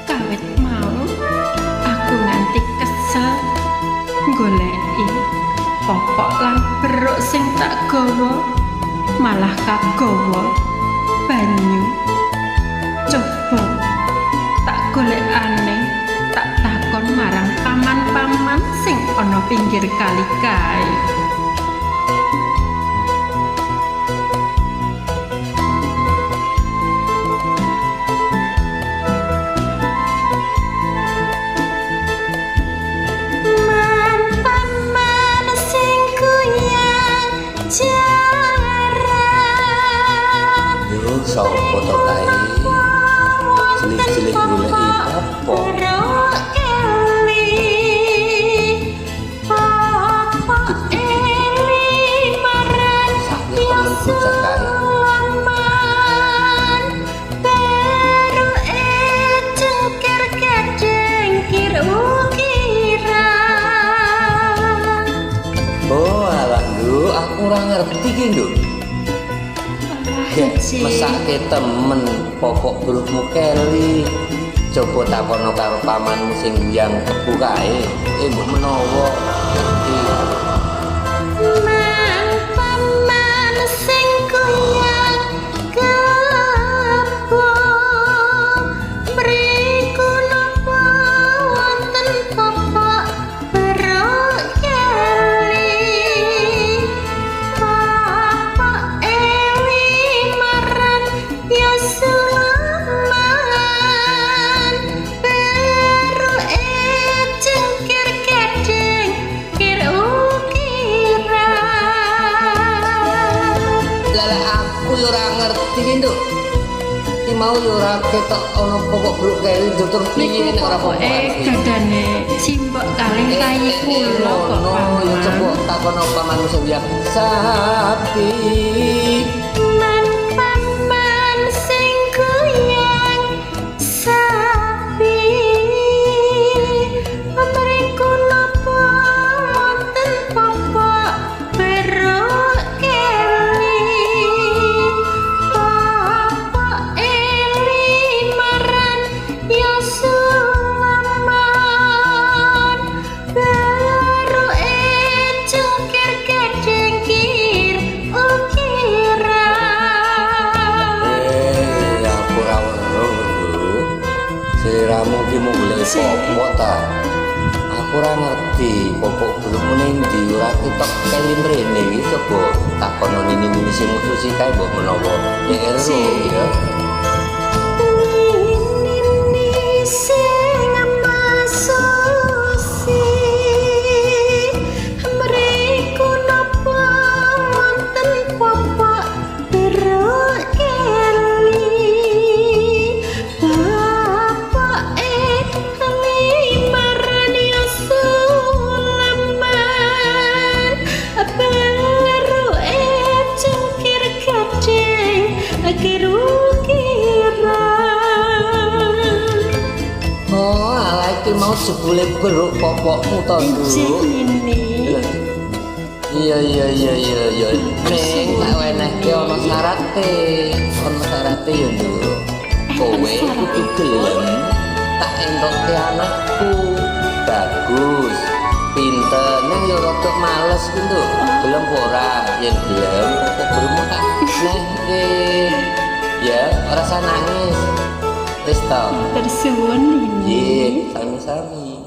Kawit mau aku nganti kesel goleki popok lan beruk sing tak gawa malah kagawa banyu. Coba tak golekane tak takon marang paman-paman sing ana pinggir kali kae. Sopo to kae cilik-cilik goleki popok oh alah Nduk, aku ora ngerti ki Nduk. Mesake temen popok bruhmu Kelly. Coba takono karo pamanmu sing yang kebu kae. Mbok menawa ngerti. Paman sing kuyang kebu mriku napa wonten popok beruk Kelly. Popok Yasulaman beruk cengkir gading kir ukira. Lah aku yo ora ngerti Nduk. Iki mau yo ora ketok ana popok bruk Kelly tutur piye nek ora popok. Dadane simbok kalih kayi kula kok yo coba takono pamanmu sing yang sapi. Seliramu ki mau golek popok ta? Aku ora ngerti popok belum nendi ora ketok Kelly mrene iki coba takono nini sing mutusi kae mbok menawa ya ero ya. Oh, ala iki mau jebule beruk popokmu to, Nduk. Iya. Ning tak wenehke ana syarate. Ana syarate yo, Nduk. Kowe kudu gelem tak entokke anakku. Bagus. Pinter ning yo rada males ku, Nduk. Gelem ora? Yen gelem popok berukmu tak nehke. Ya, ora usah nangis. Wis to. tersuwun ini. Nggih, sami-sami.